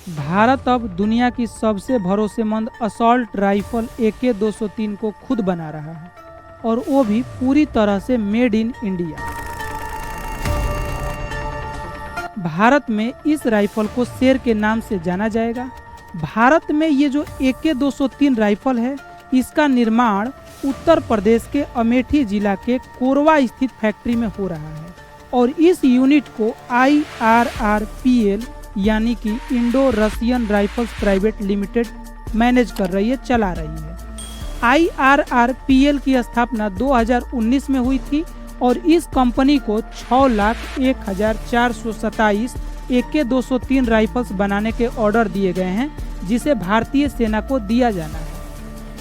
भारत अब दुनिया की सबसे भरोसेमंद असॉल्ट राइफल AK-203 को खुद बना रहा है और वो भी पूरी तरह से मेड इन इंडिया। भारत में इस राइफल को शेर के नाम से जाना जाएगा। भारत में ये जो AK-203 राइफल है, इसका निर्माण उत्तर प्रदेश के अमेठी जिला के कोरबा स्थित फैक्ट्री में हो रहा है और इस यूनिट को IRRPL यानी कि Indo Russian rifles private limited manage कर रही है, चला रही है। IRRPL की स्थापना 2019 में हुई थी और इस कंपनी को 6,01,427 AK-203 राइफल्स बनाने के ऑर्डर दिए गए हैं, जिसे भारतीय सेना को दिया जाना है।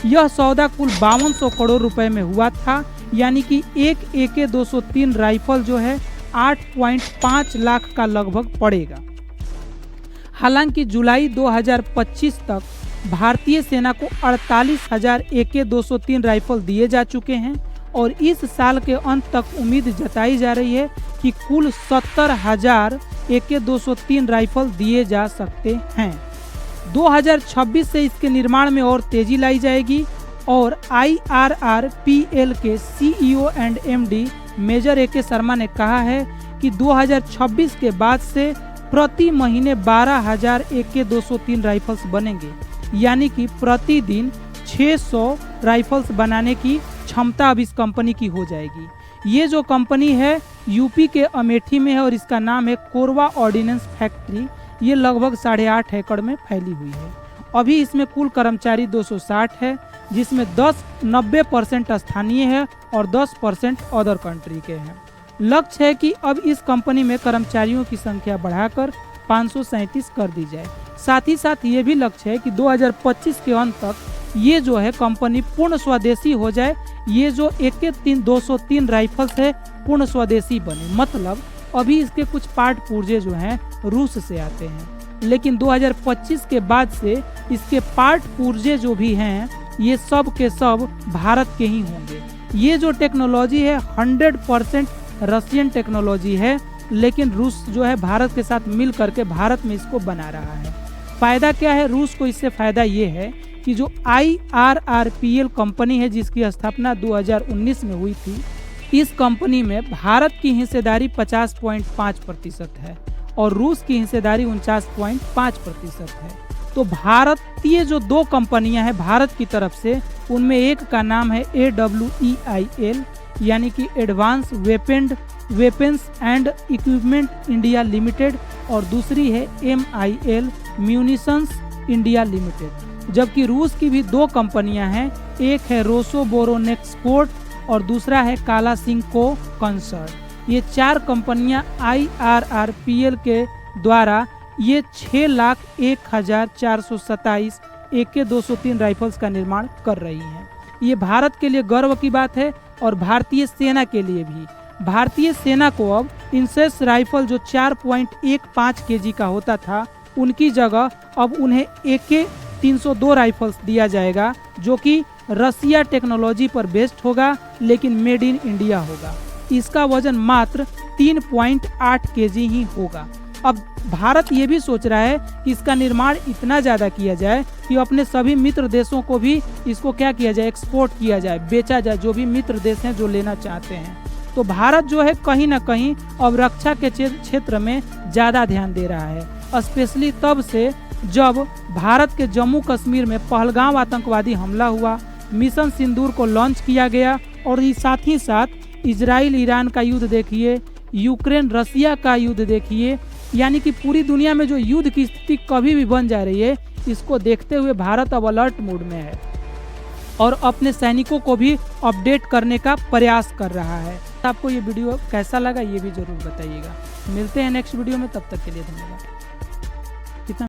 यह सौदा कुल 5200 करोड़ रुपए में हुआ था, यानी कि एक AK-203 राइफल जो है 8.5 लाख का लगभग पड़ेगा। हालांकि जुलाई 2025 तक भारतीय सेना को 48,000 AK-203 राइफल दिए जा चुके हैं और इस साल के अंत तक उम्मीद जताई जा रही है कि कुल 70,000 AK-203 राइफल दिए जा सकते हैं। 2026 से इसके निर्माण में और तेजी लाई जाएगी और IRRPL के CEO and MD major AK Sharma ने कहा है कि 2026 के बाद से प्रति महीने 12,000 AK-203 राइफल्स बनेंगे, यानी कि प्रतिदिन 600 राइफल्स बनाने की क्षमता अब इस कंपनी की हो जाएगी। ये जो कंपनी है यूपी के अमेठी में है और इसका नाम है कोरबा ऑर्डिनेंस फैक्ट्री। ये लगभग 8.5 एकड़ में फैली हुई है। अभी इसमें कुल कर्मचारी 260 है, जिसमें 90% स्थानीय है और 10% अदर कंट्री के हैं। लक्ष्य है कि अब इस कंपनी में कर्मचारियों की संख्या बढ़ाकर 537 कर दी जाए। साथ ही साथ ये भी लक्ष्य है कि 2025 के अंत तक ये जो है कंपनी पूर्ण स्वदेशी हो जाए। ये जो AK-203 राइफल्स है पूर्ण स्वदेशी बने, मतलब अभी इसके कुछ पार्ट पुर्जे जो हैं रूस से आते हैं, लेकिन 2025 के बाद से इसके पार्ट पुर्जे जो भी हैं ये सब के सब भारत के ही होंगे। ये जो टेक्नोलॉजी है 100% रशियन टेक्नोलॉजी है, लेकिन रूस जो है भारत के साथ मिल करके भारत में इसको बना रहा है। फायदा क्या है रूस को? इससे फायदा ये है कि जो IRRPL कंपनी है जिसकी स्थापना 2019 में हुई थी, इस कंपनी में भारत की हिस्सेदारी 50.5% है और रूस की हिस्सेदारी 49.5% है। तो भारतीय जो दो कंपनियां हैं भारत की तरफ से, उनमें एक का नाम है AWEIL यानी कि advance weapons and equipment India limited और दूसरी है MIL म्यूनिशंस इंडिया लिमिटेड। जबकि रूस की भी दो कंपनियां हैं, एक है रोसोबोरोनेक्सपोर्ट और दूसरा है कालाशिंको कंसर्ट। ये 4 कंपनियां IRRPL के द्वारा ये 6,01,427 AK-203 राइफल्स का निर्माण कर रही हैं। ये भारत के लिए गर्व की बात है और भारतीय सेना के लिए भी। भारतीय सेना को अब इंसेस राइफल जो 4.15 kg का होता था, उनकी जगह अब उन्हें AK-302 राइफल्स दिया जाएगा, जो कि रसिया टेक्नोलॉजी पर बेस्ड होगा लेकिन मेड इन इंडिया होगा। इसका वजन मात्र 3.8 kg ही होगा। अब भारत ये भी सोच रहा है कि इसका निर्माण इतना ज़्यादा किया जाए कि अपने सभी मित्र देशों को भी इसको क्या किया जाए, एक्सपोर्ट किया जाए, बेचा जाए, जो भी मित्र देश हैं जो लेना चाहते हैं। तो भारत जो है कहीं ना कहीं अब रक्षा के क्षेत्र में ज़्यादा ध्यान दे रहा है, स्पेशली तब से जब भारत के जम्मू कश्मीर में पहलगाम आतंकवादी हमला हुआ, मिशन सिंदूर को लॉन्च किया गया और साथ ही साथ इजराइल ईरान का युद्ध देखिए, यूक्रेन रसिया का युद्ध देखिए, यानी कि पूरी दुनिया में जो युद्ध की स्थिति कभी भी बन जा रही है, इसको देखते हुए भारत अब अलर्ट मोड में है और अपने सैनिकों को भी अपडेट करने का प्रयास कर रहा है। आपको ये वीडियो कैसा लगा ये भी जरूर बताइएगा। मिलते हैं नेक्स्ट वीडियो में, तब तक के लिए धन्यवाद।